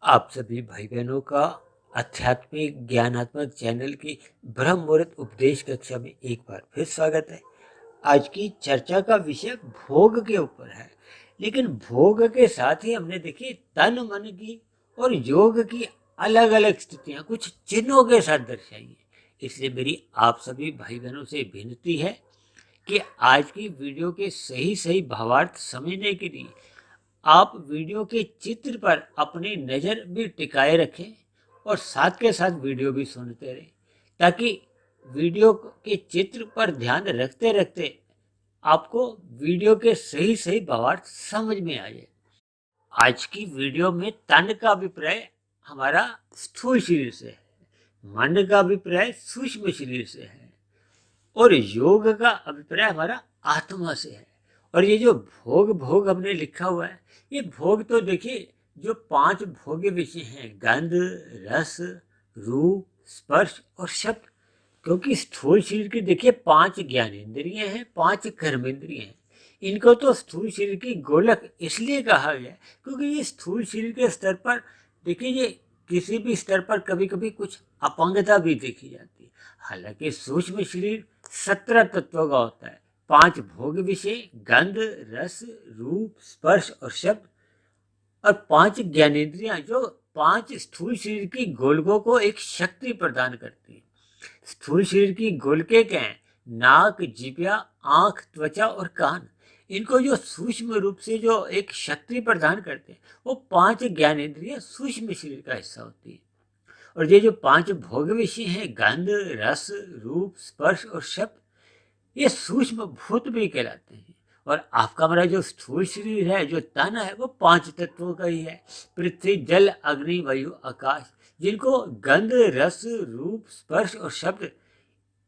आप सभी भाई बहनों का आध्यात्मिक ज्ञानात्मक चैनल की ब्रह्म मुहूर्त उपदेश कक्षा में एक बार फिर स्वागत है। आज की चर्चा का विषय भोग के ऊपर है, लेकिन भोग के साथ ही हमने देखी तन मन की और योग की अलग अलग स्थितियां कुछ चिन्हों के साथ दर्शाई है। इसलिए मेरी आप सभी भाई बहनों से विनती है कि आज की वीडियो के सही सही भावार्थ समझने के लिए आप वीडियो के चित्र पर अपनी नज़र भी टिकाए रखें और साथ के साथ वीडियो भी सुनते रहें, ताकि वीडियो के चित्र पर ध्यान रखते रखते आपको वीडियो के सही सही भावार्थ समझ में आ जाए। आज की वीडियो में तन का अभिप्राय हमारा स्थूल शरीर से है, मन का अभिप्राय सूक्ष्म शरीर से है और योग का अभिप्राय हमारा आत्मा से है। और ये जो भोग भोग हमने लिखा हुआ है, ये भोग तो देखिए जो 5 भोग्य विषय हैं, गंध, रस, रूप, स्पर्श और शब्द। क्योंकि स्थूल शरीर की देखिए 5 ज्ञानेंद्रियां हैं, 5 कर्मेंद्रियां हैं। इनको तो स्थूल शरीर की गोलक इसलिए कहा गया क्योंकि ये स्थूल शरीर के स्तर पर देखिए ये किसी भी स्तर पर कभी कभी कुछ अपंगता भी देखी जाती है। हालांकि सूक्ष्म शरीर 17 तत्वों का होता है, 5 भोग विषय, गंध, रस, रूप, स्पर्श और शब्द, और 5 ज्ञानेंद्रियां जो 5 स्थूल शरीर की गोलकों को एक शक्ति प्रदान करती है। स्थूल शरीर की गोलकें क्या हैं? नाक, जिह्वा, आंख, त्वचा और कान। इनको जो सूक्ष्म रूप से जो एक शक्ति प्रदान करते हैं, वो 5 ज्ञानेंद्रियां सूक्ष्म शरीर का हिस्सा होती है। और ये जो 5 भोग विषय हैं, गंध, रस, रूप, स्पर्श और शब्द, ये सूक्ष्म भूत भी कहलाते हैं। और आपका हमारा जो स्थूल शरीर है, जो तन है, वो 5 तत्वों का ही है, पृथ्वी, जल, अग्नि, वायु, आकाश, जिनको गंध, रस, रूप, स्पर्श और शब्द,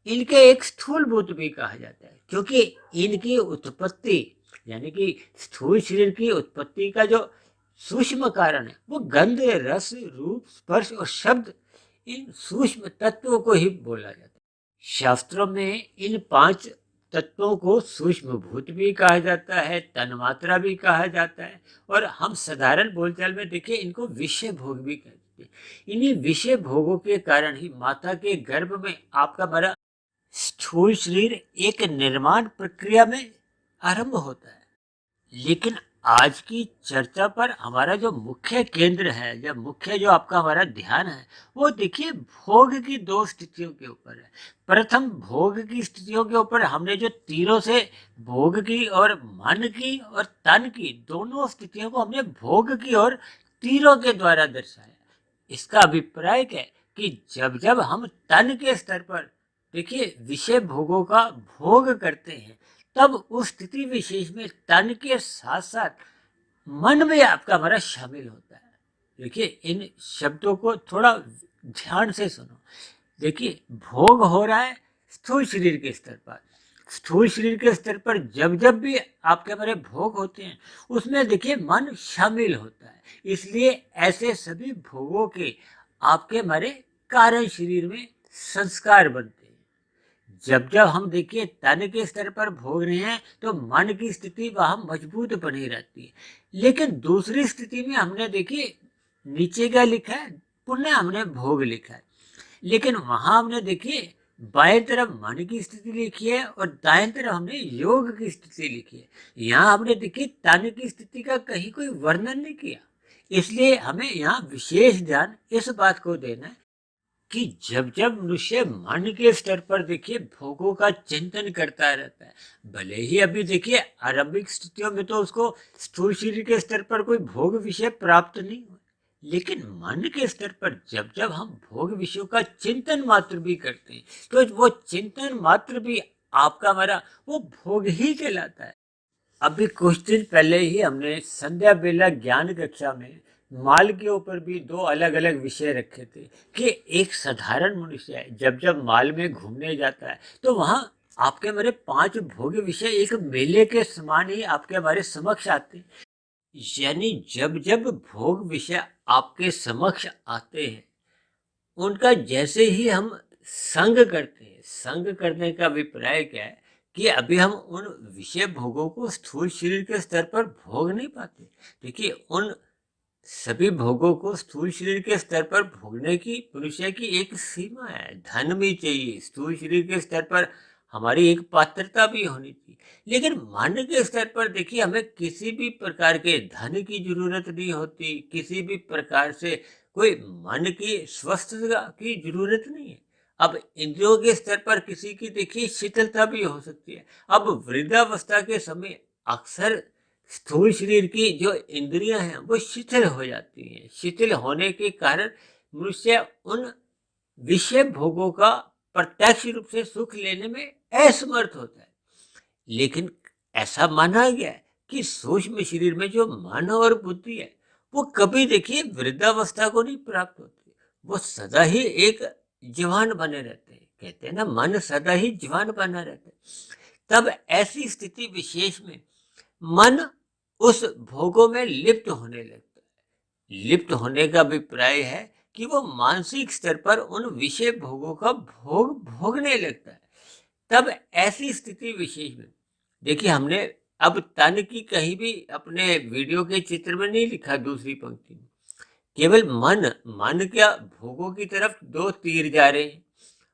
इनके एक स्थूल भूत भी कहा जाता है। क्योंकि इनकी उत्पत्ति यानी कि स्थूल शरीर की उत्पत्ति का जो सूक्ष्म कारण है, वो गंध, रस, रूप, स्पर्श और शब्द, इन सूक्ष्म तत्वों को ही बोला जाता है। शास्त्रों में इन 5 तत्वों को सूक्ष्म भूत भी कहा जाता है, तन्मात्रा भी कहा जाता है, और हम साधारण बोलचाल में देखिए इनको विषय भोग भी कहते हैं। इन्हीं विषय भोगों के कारण ही माता के गर्भ में आपका हमारा स्थूल शरीर एक निर्माण प्रक्रिया में आरंभ होता है। लेकिन आज की चर्चा पर हमारा जो मुख्य केंद्र है, जब मुख्य जो आपका हमारा ध्यान है, वो देखिए भोग की 2 स्थितियों के ऊपर है। प्रथम भोग की स्थितियों के ऊपर हमने जो तीरों से भोग की और मन की और तन की दोनों स्थितियों को हमने भोग की और तीरों के द्वारा दर्शाया। इसका अभिप्राय क्या है कि जब जब हम तन के स्तर पर देखिए विषय भोगों का भोग करते हैं, तब उस स्थिति विशेष में तन के साथ साथ मन में आपका हमारा शामिल होता है। देखिए इन शब्दों को थोड़ा ध्यान से सुनो। देखिए भोग हो रहा है स्थूल शरीर के स्तर पर। स्थूल शरीर के स्तर पर जब जब भी आपके हमारे भोग होते हैं, उसमें देखिए मन शामिल होता है। इसलिए ऐसे सभी भोगों के आपके हमारे कारण शरीर में संस्कार बनते हैं। जब जब हम देखिए तन के स्तर पर भोग रहे हैं, तो मन की स्थिति वहां मजबूत बनी रहती है। लेकिन दूसरी स्थिति में हमने देखिए नीचे क्या लिखा है, पुनः हमने भोग लिखा है। लेकिन वहां हमने देखिए बाएं तरफ मन की स्थिति लिखी है और दाएं तरफ हमने योग की स्थिति लिखी है। यहाँ हमने देखिए तन की स्थिति का कहीं कोई वर्णन नहीं किया। इसलिए हमें यहाँ विशेष ध्यान इस बात को देना है कि जब जब मनुष्य मन के स्तर पर देखिए भोगों का चिंतन करता रहता है, भले ही अभी देखिए आरंभिक स्थितियों में तो उसको स्थूल शरीर के स्तर पर कोई भोग विषय प्राप्त नहीं हुआ, लेकिन मन के स्तर पर जब जब हम भोग विषयों का चिंतन मात्र भी करते हैं, तो वो चिंतन मात्र भी आपका हमारा वो भोग ही कहलाता है। अभी कुछ दिन पहले ही हमने संध्या बेला ज्ञान कक्षा में माल के ऊपर भी 2 अलग अलग विषय रखे थे कि एक साधारण मनुष्य है, जब जब माल में घूमने जाता है, तो वहां आपके हमारे 5 भोग्य विषय एक मेले के समान ही आपके हमारे समक्ष आते हैं। यानी जब जब भोग विषय आपके समक्ष आते हैं, उनका जैसे ही हम संग करते हैं, संग करने का अभिप्राय क्या है कि अभी हम उन विषय भोगों को स्थूल शरीर के स्तर पर भोग नहीं पाते। देखिए उन सभी भोगों को स्थूल शरीर के स्तर पर भोगने की मनुष्य की एक सीमा है। धन भी चाहिए, स्थूल शरीर के स्तर पर हमारी एक पात्रता भी होनी चाहिए। लेकिन मन के स्तर पर देखिए, हमें किसी भी प्रकार के धन की जरूरत नहीं होती, किसी भी प्रकार से कोई मन की स्वस्थता की जरूरत नहीं है। अब इंद्रियों के स्तर पर किसी की देखिए शीतलता भी हो सकती है। अब वृद्धावस्था के समय अक्सर स्थूल शरीर की जो इंद्रियां हैं वो शिथिल हो जाती हैं। शिथिल होने के कारण मनुष्य उन विषय भोगों का प्रत्यक्ष रूप से सुख लेने में असमर्थ होता है। लेकिन ऐसा माना गया है कि सूक्ष्म शरीर में जो मन और बुद्धि है वो कभी देखिए वृद्धावस्था को नहीं प्राप्त होती। वो सदा ही एक जवान बने रहते हैं। कहते हैं ना, मन सदा ही जवान बना रहता है। तब ऐसी स्थिति विशेष में मन उस भोगों में लिप्त होने लगता है। लिप्त होने का अभिप्राय है कि वो मानसिक स्तर पर उन विषय भोगों का भोग भोगने लगता है। तब ऐसी स्थिति विशेष में देखिए, हमने अब तन की कहीं भी अपने वीडियो के चित्र में नहीं लिखा दूसरी पंक्ति में। केवल मन क्या भोगों की तरफ दो तीर जा रहे हैं।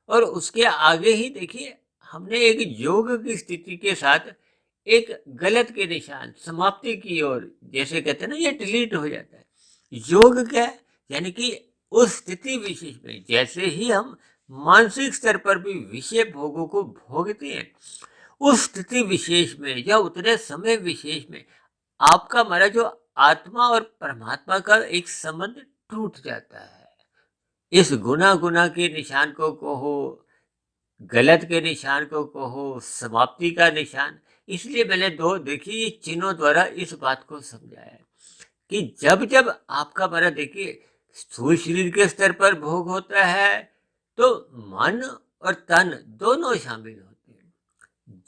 और उसके आगे ही देखिए, हमने एक योग की स्थिति के साथ एक गलत के निशान समाप्ति की ओर, जैसे कहते हैं ना, ये डिलीट हो जाता है। योग क्या है? यानी कि उस स्थिति विशेष में जैसे ही हम मानसिक स्तर पर भी विषय भोगों को भोगते हैं, उस स्थिति विशेष में या उतने समय विशेष में आपका हमारा जो आत्मा और परमात्मा का एक संबंध टूट जाता है। इस गुना गुना के निशान को कहो, गलत के निशान को कहो, समाप्ति का निशान। इसलिए मैंने दो देखिए ये चिन्हों द्वारा इस बात को समझाया है कि जब जब आपका हमारा देखिए स्थूल शरीर के स्तर पर भोग होता है तो मन और तन दोनों शामिल होते हैं।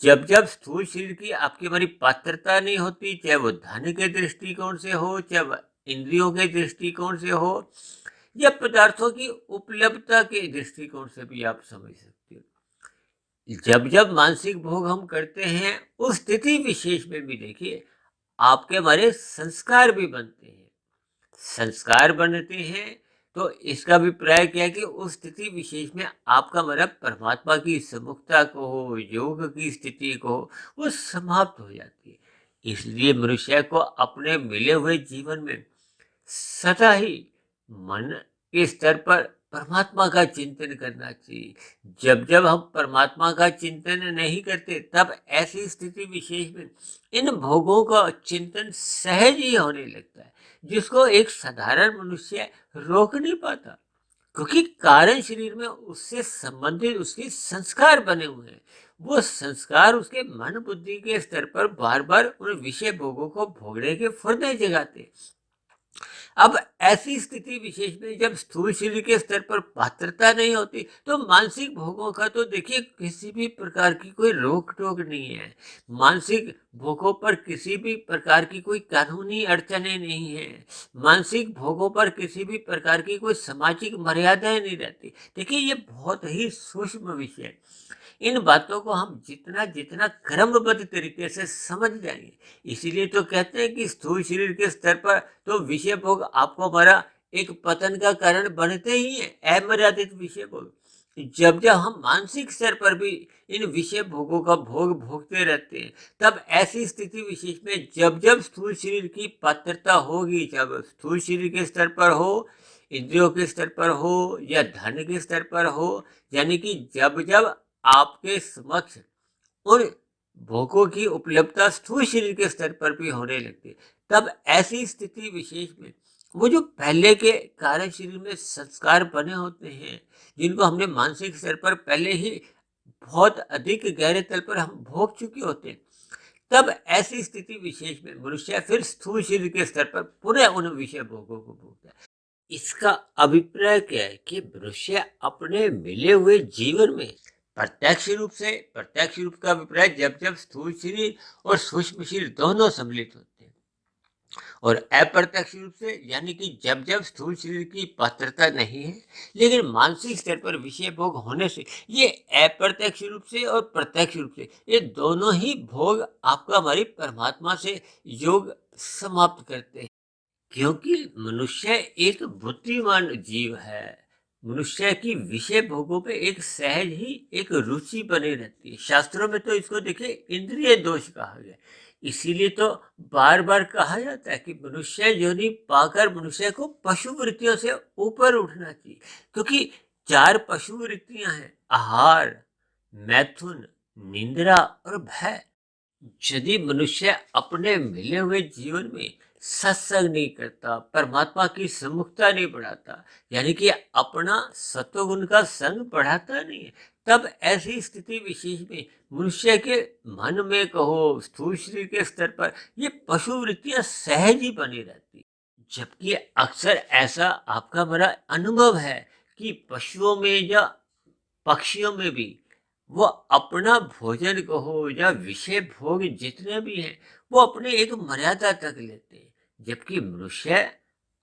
जब जब स्थूल शरीर की आपकी हमारी पात्रता नहीं होती, चाहे वो धन के दृष्टिकोण से हो, चाहे वह इंद्रियों के दृष्टिकोण से हो, या पदार्थों की उपलब्धता के दृष्टिकोण से भी आप समझ सकते हो। जब जब मानसिक भोग हम करते हैं, उस स्थिति विशेष में भी देखिए आपके हमारे संस्कार भी बनते हैं। संस्कार बनते हैं तो इसका अभिप्राय क्या है कि उस स्थिति विशेष में आपका हमारा परमात्मा की सम्मुखता को हो, योग की स्थिति को हो, वो समाप्त हो जाती है। इसलिए मनुष्य को अपने मिले हुए जीवन में सदा ही मन के स्तर पर परमात्मा का चिंतन करना चाहिए। जब जब हम परमात्मा का चिंतन नहीं करते, तब ऐसी स्थिति विशेष में इन भोगों का चिंतन सहज ही होने लगता है, जिसको एक साधारण मनुष्य रोक नहीं पाता। क्योंकि कारण शरीर में उससे संबंधित उसके संस्कार बने हुए हैं। वो संस्कार उसके मन बुद्धि के स्तर पर बार बार उन विषय भोगों को भोगने के फुर्ते जगाते हैं। अब ऐसी स्थिति विशेष में जब स्थूल शरीर के स्तर पर पात्रता नहीं होती, तो मानसिक भोगों का तो देखिए किसी भी प्रकार की कोई रोक टोक नहीं है। मानसिक भोगों पर किसी भी प्रकार की कोई कानूनी अड़चने नहीं है। मानसिक भोगों पर किसी भी प्रकार की कोई सामाजिक मर्यादाएं नहीं रहती। देखिए ये बहुत ही सूक्ष्म विषय है। इन बातों को हम जितना जितना क्रमबद्ध तरीके से समझ जाएंगे, इसीलिए तो कहते हैं कि स्थूल शरीर के स्तर पर तो विषय भोग आपको हमारा एक पतन का कारण बनते ही है, अमर्यादित विषय भोग। जब जब हम मानसिक स्तर पर भी इन विषय भोगों का भोग भोगते रहते हैं, तब ऐसी स्थिति विशेष में जब जब स्थूल शरीर की पात्रता होगी, जब स्थूल शरीर के स्तर पर हो, इंद्रियों के स्तर पर हो या धन के स्तर पर हो, यानी कि जब जब आपके समक्ष उन भोगों की उपलब्धता स्थूल शरीर के स्तर पर भी होने लगती है, तब ऐसी स्थिति विशेष में वो जो पहले के कारण शरीर में संस्कार बने होते हैं, जिनको हमने मानसिक स्तर पर पहले ही बहुत अधिक गहरे तल पर हम भोग चुके होते हैं, तब ऐसी स्थिति विशेष में मनुष्य फिर स्थूल शरीर के स्तर पर पुनः उन विषय भोगों को भोगता है। इसका अभिप्राय क्या है कि मनुष्य अपने मिले हुए जीवन में प्रत्यक्ष रूप का अभिप्राय जब जब स्थूल शरीर और सूक्ष्म शरीर दोनों सम्मिलित होते हैं, और अप्रत्यक्ष रूप से यानी कि जब जब स्थूल शरीर की पात्रता नहीं है लेकिन मानसिक स्तर पर विषय भोग होने से, ये अप्रत्यक्ष रूप से और प्रत्यक्ष रूप से ये दोनों ही भोग आपका हमारी परमात्मा से योग समाप्त करते हैं। क्योंकि मनुष्य एक बुद्धिमान जीव है। मनुष्य की विषय भोगों पे एक सहज ही एक रुचि बनी रहती है। शास्त्रों में तो इसको देखिए इंद्रिय दोष कहा गया। इसीलिए तो बार बार कहा जाता है कि मनुष्य योनि पाकर मनुष्य को पशु वृत्तियों से ऊपर उठना चाहिए। क्योंकि चार पशु वृत्तियां हैं: आहार, मैथुन, निंद्रा और भय। यदि मनुष्य अपने मिले हुए जीवन में सत्संग नहीं करता, परमात्मा की सम्मुखता नहीं बढ़ाता, यानी कि अपना सत्वगुण का संग बढ़ाता नहीं है, तब ऐसी स्थिति विशेष में मनुष्य के मन में कहो, स्थूल शरीर के स्तर पर ये पशु वृत्तियां सहज ही बनी रहती। जबकि अक्सर ऐसा आपका मेरा अनुभव है कि पशुओं में या पक्षियों में भी वो अपना भोजन कहो या विषय भोग जितने भी हैं वो अपने एक मर्यादा तक लेते हैं। जबकि मनुष्य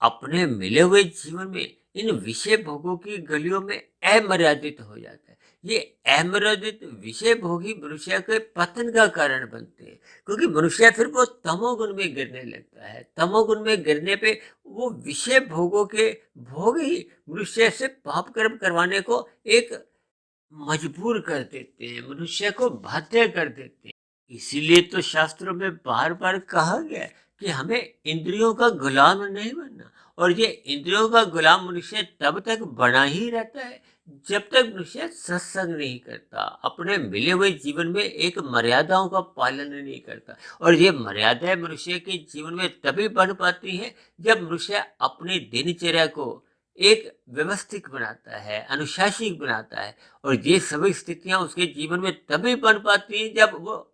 अपने मिले हुए जीवन में इन विषय भोगों की गलियों में अमर्यादित हो जाता है। ये अमर्यादित विषय भोग ही मनुष्य के पतन का कारण बनते हैं, क्योंकि मनुष्य फिर वो तमोगुण में गिरने लगता है। तमोगुण में गिरने पे वो विषय भोगों के भोग ही मनुष्य से पाप कर्म करवाने को एक मजबूर कर देते हैं, मनुष्य को बाध्य कर देते हैं। इसीलिए तो शास्त्रों में बार बार कहा गया है कि हमें इंद्रियों का गुलाम नहीं बनना। और ये इंद्रियों का गुलाम मनुष्य तब तक बना ही रहता है जब तक मनुष्य सत्संग नहीं करता, अपने मिले हुए जीवन में एक मर्यादाओं का पालन नहीं करता। और ये मर्यादाएं मनुष्य के जीवन में तभी बन पाती है जब मनुष्य अपनी दिनचर्या को एक व्यवस्थित बनाता है, अनुशासित बनाता है। और ये सभी स्थितियां उसके जीवन में तभी बन पाती हैं जब वो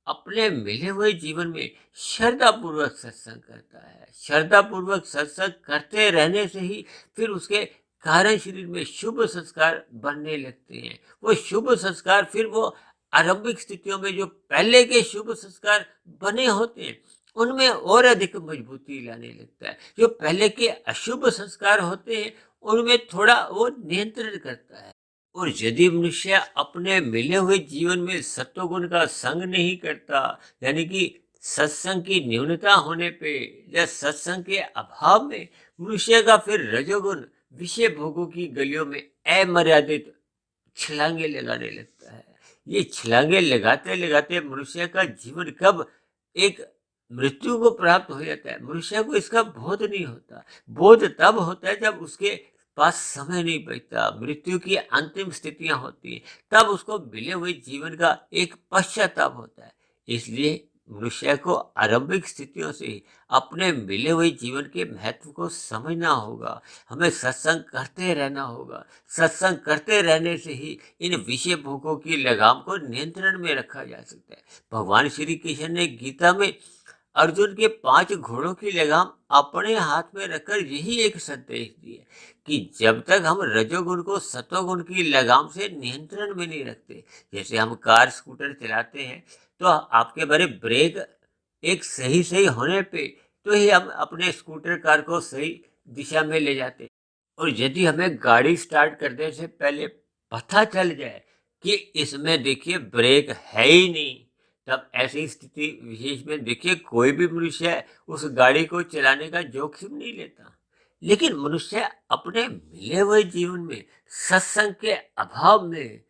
अपने मिले हुए जीवन में श्रद्धा पूर्वक सत्संग करता है। श्रद्धा पूर्वक सत्संग करते रहने से ही फिर उसके कारण शरीर में शुभ संस्कार बनने लगते हैं। वो शुभ संस्कार फिर वो आरंभिक स्थितियों में जो पहले के शुभ संस्कार बने होते हैं उनमें और अधिक मजबूती लाने लगता है। जो पहले के अशुभ संस्कार होते हैं उनमें थोड़ा वो नियंत्रण करता है। और यदि मनुष्य अपने मिले हुए जीवन में सत्वगुण का संग नहीं करता, यानी कि सत्संग की न्यूनता होने पे या सत्संग के अभाव में मनुष्य का फिर रजोगुण विषय भोगों की गलियों में अमर्यादित छलांगे लगाने लगता है। ये छलांगे लगाते लगाते मनुष्य का जीवन कब एक मृत्यु को प्राप्त हो जाता है, मनुष्य को इसका बोध नहीं होता। बोध तब होता है जब उसके पास समय नहीं बचता, मृत्यु की अंतिम स्थितियां होती हैं, तब उसको मिले हुए जीवन का एक पश्चाताप होता है। इसलिए मनुष्य को आरंभिक स्थितियों से ही अपने मिले हुए जीवन के महत्व को समझना होगा। हमें सत्संग करते रहना होगा। सत्संग करते रहने से ही इन विषय भोगों की लगाम को नियंत्रण में रखा जा सकता है। भगवान श्री कृष्ण ने गीता में अर्जुन के 5 घोड़ों की लगाम अपने हाथ में रखकर यही एक संदेश दिया कि जब तक हम रजोगुण को सत्वगुण की लगाम से नियंत्रण में नहीं रखते, जैसे हम कार स्कूटर चलाते हैं तो आपके बड़े ब्रेक एक सही सही होने पे तो ही हम अपने स्कूटर कार को सही दिशा में ले जाते। और यदि हमें गाड़ी स्टार्ट करने से पहले पता चल जाए कि इसमें देखिए ब्रेक है ही नहीं, तब ऐसी स्थिति विशेष में देखिए कोई भी मनुष्य उस गाड़ी को चलाने का जोखिम नहीं लेता। लेकिन मनुष्य अपने मिले हुए जीवन में सत्संग के अभाव में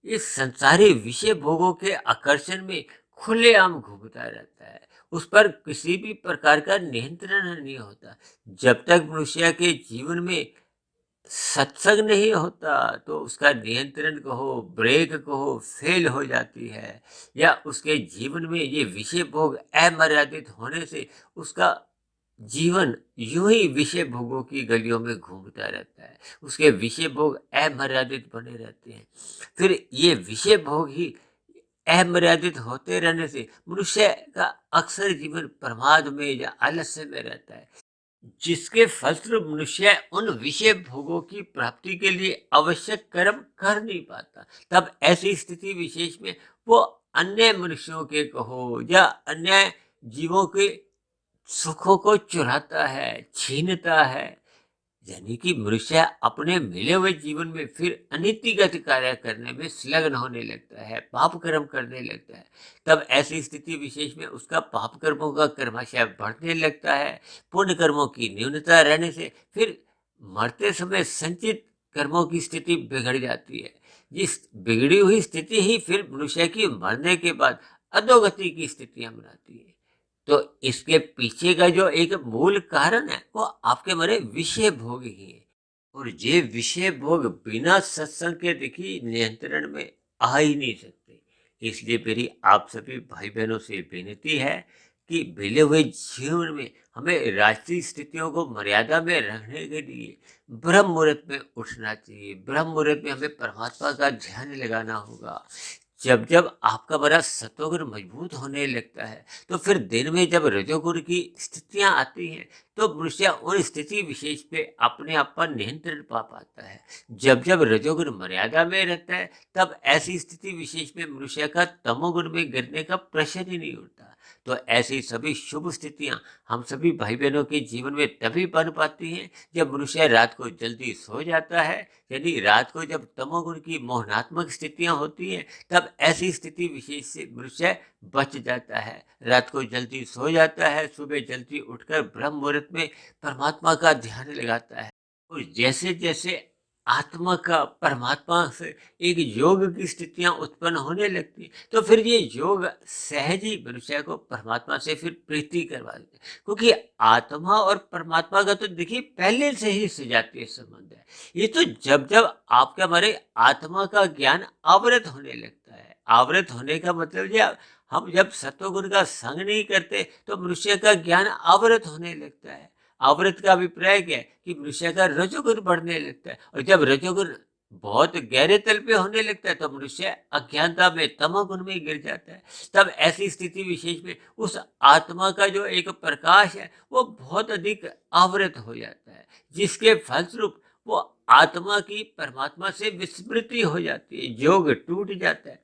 इस संसारी विषय भोगों के आकर्षण में खुलेआम घूमता रहता है। उस पर किसी भी प्रकार का नियंत्रण नहीं होता। जब तक मनुष्य के जीवन में सत्संग नहीं होता तो उसका नियंत्रण कहो, ब्रेक कहो, फेल हो जाती है। या उसके जीवन में ये विषय भोग अमर्यादित होने से उसका जीवन यूं ही विषय भोगों की गलियों में घूमता रहता है। उसके विषय भोग अमर्यादित बने रहते हैं। फिर ये विषय भोग ही अमर्यादित होते रहने से मनुष्य का अक्सर जीवन प्रमाद में या आलस्य में रहता है, जिसके फलस्वरूप मनुष्य उन विषय भोगों की प्राप्ति के लिए आवश्यक कर्म कर नहीं पाता। तब ऐसी स्थिति विशेष में वो अन्य मनुष्यों के कहो या अन्य जीवों के सुखों को चुराता है, छीनता है। यानी कि मनुष्य अपने मिले हुए जीवन में फिर अनीतिगत कार्य करने में संलग्न होने लगता है, पाप कर्म करने लगता है। तब ऐसी स्थिति विशेष में उसका पाप कर्मों का कर्माशय बढ़ने लगता है। पुण्य कर्मों की न्यूनता रहने से फिर मरते समय संचित कर्मों की स्थिति बिगड़ जाती है। जिस बिगड़ी हुई स्थिति ही फिर मनुष्य की मरने के बाद अधोगति की स्थितियां बनाती है। तो इसके पीछे का जो एक मूल कारण है वो आपके मरे विषय भोग ही है। और ये विषय भोग बिना सत्संग के देखिए नियंत्रण में आ ही नहीं सकते। इसलिए मेरी आप सभी भाई बहनों से विनती है कि मिले हुए जीवन में हमें राष्ट्रीय स्थितियों को मर्यादा में रखने के लिए ब्रह्म मुहूर्त में उठना चाहिए। ब्रह्म मुहूर्त में हमें परमात्मा का ध्यान लगाना होगा। जब जब आपका बड़ा सत्वगुण मजबूत होने लगता है तो फिर दिन में जब रजोगुण की स्थितियां आती हैं तो मनुष्य उन स्थिति विशेष पे अपने आप पर नियंत्रण पा पाता है। जब जब रजोगुण मर्यादा में रहता है तब ऐसी स्थिति विशेष में मनुष्य का तमोगुण में गिरने का प्रश्न ही नहीं उठता। तो ऐसी सभी शुभ स्थितियां हम सभी भाई बहनों के जीवन में तभी बन पाती हैं जब मनुष्य रात को जल्दी सो जाता है। यदि रात को जब तमोगुण की मोहनात्मक स्थितियां होती हैं तब ऐसी स्थिति विशेष से मनुष्य बच जाता है, रात को जल्दी सो जाता है, सुबह जल्दी उठकर ब्रह्म मुहूर्त में परमात्मा का ध्यान लगाता है। और जैसे जैसे आत्मा का परमात्मा से एक योग की स्थितियां उत्पन्न होने लगती तो फिर ये योग सहज ही मनुष्य को परमात्मा से फिर प्रीति करवा देते, क्योंकि आत्मा और परमात्मा का तो देखिए पहले से ही सजातीय संबंध है। ये तो जब जब आपके हमारे आत्मा का ज्ञान आवृत होने लगता है। आवृत होने का मतलब ये हम जब सत्वगुण का संग नहीं करते तो मनुष्य का ज्ञान आवृत होने लगता है। आवृत का अभिप्राय क्या है कि मनुष्य का रजोगुण बढ़ने लगता है और जब रजोगुण बहुत गहरे तल पे होने लगता है तो मनुष्य अज्ञानता में तमोगुण में गिर जाता है। तब ऐसी स्थिति विशेष में उस आत्मा का जो एक प्रकाश है वो बहुत अधिक आवृत हो जाता है, जिसके फलस्वरूप वो आत्मा की परमात्मा से विस्मृति हो जाती है, योग टूट जाता है।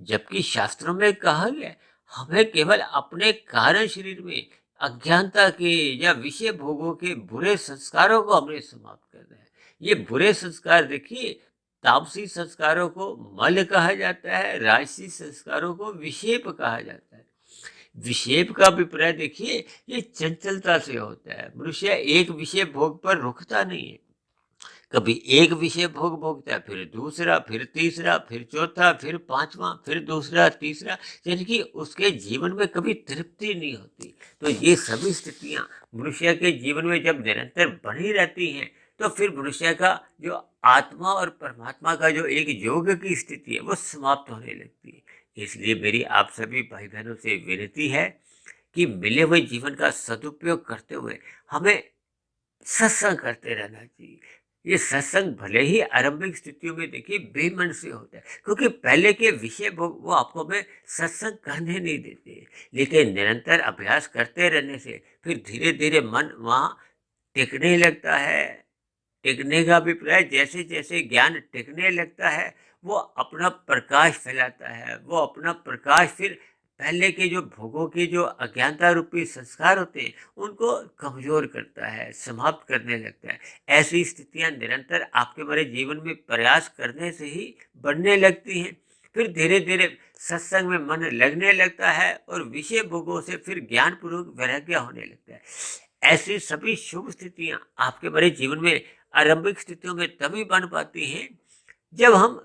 जबकि शास्त्रों में कहा गया है, हमें केवल अपने कारण शरीर में अज्ञानता के या विषय भोगों के बुरे संस्कारों को हमें समाप्त करना है। ये बुरे संस्कार देखिए, तामसी संस्कारों को मल कहा जाता है, राजसी संस्कारों को विक्षेप कहा जाता है। विक्षेप का अभिप्राय देखिए ये चंचलता से होता है। मनुष्य एक विषय भोग पर रुकता नहीं है। कभी एक विषय भोग भोगता है, फिर दूसरा, फिर तीसरा, फिर चौथा, फिर पांचवा, फिर दूसरा, तीसरा, यानी कि उसके जीवन में कभी तृप्ति नहीं होती। तो ये सभी स्थितियां मनुष्य के जीवन में जब निरंतर बनी रहती हैं तो फिर मनुष्य का जो आत्मा और परमात्मा का जो एक योग की स्थिति है वो समाप्त होने लगती है। इसलिए मेरी आप सभी भाई बहनों से विनती है कि मिले हुए जीवन का सदुपयोग करते हुए हमें सत्संग करते रहना चाहिए। ये सत्संग भले ही आरंभिक स्थितियों में देखिए बेमन से होता है, क्योंकि पहले के विषय वो आपको में सत्संग करने नहीं देते, लेकिन निरंतर अभ्यास करते रहने से फिर धीरे धीरे मन वहाँ टिकने लगता है। टिकने का अभिप्राय जैसे जैसे ज्ञान टिकने लगता है वो अपना प्रकाश फैलाता है, वो अपना प्रकाश फिर पहले के जो भोगों के जो अज्ञानता रूपी संस्कार होते हैं उनको कमजोर करता है, समाप्त करने लगता है। ऐसी स्थितियां निरंतर आपके हमारे जीवन में प्रयास करने से ही बढ़ने लगती हैं। फिर धीरे धीरे सत्संग में मन लगने लगता है और विषय भोगों से फिर ज्ञान पूर्वक वैराग्य होने लगता है। ऐसी सभी शुभ स्थितियां आपके हमारे जीवन में आरंभिक स्थितियों में तभी बन पाती हैं जब हम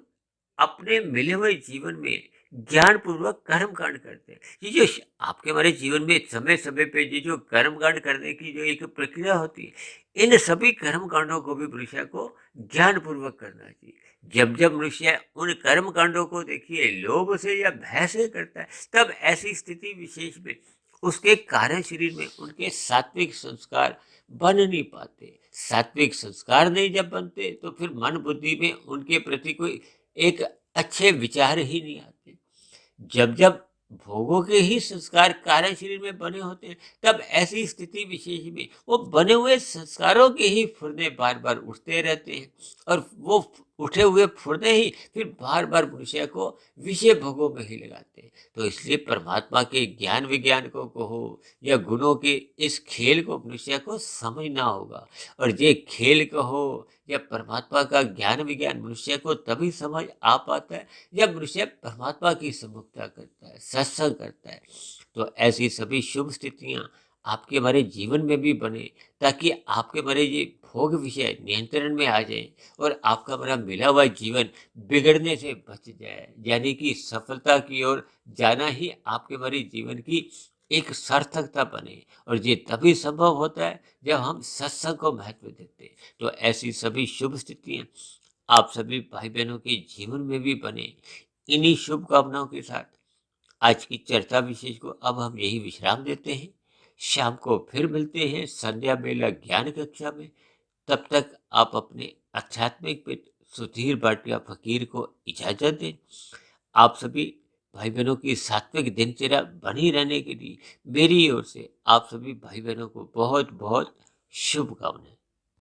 अपने मिले हुए जीवन में ज्ञान पूर्वक कर्म कांड करते हैं। ये जो आपके हमारे जीवन में समय समय पे ये जो कर्म कांड करने की जो एक प्रक्रिया होती है, इन सभी कर्म कांडों को भी मनुष्य को ज्ञान पूर्वक करना चाहिए। जब जब मनुष्य उन कर्म कांडों को देखिए लोभ से या भय से करता है तब ऐसी स्थिति विशेष में उसके कारण शरीर में उनके सात्विक संस्कार बन नहीं पाते। सात्विक संस्कार नहीं जब बनते तो फिर मन बुद्धि में उनके प्रति कोई एक अच्छे विचार ही नहीं आते। जब जब भोगों के ही संस्कार कारण शरीर में बने होते हैं, तब ऐसी स्थिति विशेष में वो बने हुए संस्कारों के ही फुरने बार बार उठते रहते हैं, और वो उठे हुए फुरने ही फिर बार बार मनुष्य को विषय भोगों में ही लगाते हैं। तो इसलिए परमात्मा के ज्ञान विज्ञान को कहो या गुणों के इस खेल को मनुष्य को समझना होगा। और ये खेल कहो या परमात्मा का ज्ञान विज्ञान मनुष्य को तभी समझ आ पाता है जब मनुष्य परमात्मा की सम्मुखता करता है, सत्संग करता है। तो ऐसी सभी शुभ स्थितियां आपके हमारे जीवन में भी बने, ताकि आपके हमारे ये भोग विषय नियंत्रण में आ जाए और आपका हमारा मिला हुआ जीवन बिगड़ने से बच जाए, यानी कि सफलता की ओर जाना ही आपके हमारे जीवन की एक सार्थकता बने। और ये तभी संभव होता है जब हम सत्संग को महत्व देते हैं। तो ऐसी सभी शुभ स्थितियां आप सभी भाई बहनों के जीवन में भी बने। इन्हीं शुभकामनाओं के साथ आज की चर्चा विशेष को अब हम यही विश्राम देते हैं। शाम को फिर मिलते हैं संध्या बेला ज्ञान कक्षा में। तब तक आप अपने आध्यात्मिक पिता सुधीर भाटिया फकीर को इजाजत दें। आप सभी भाई बहनों की सात्विक दिनचर्या बनी रहने के लिए मेरी ओर से आप सभी भाई बहनों को बहुत बहुत शुभकामनाएं।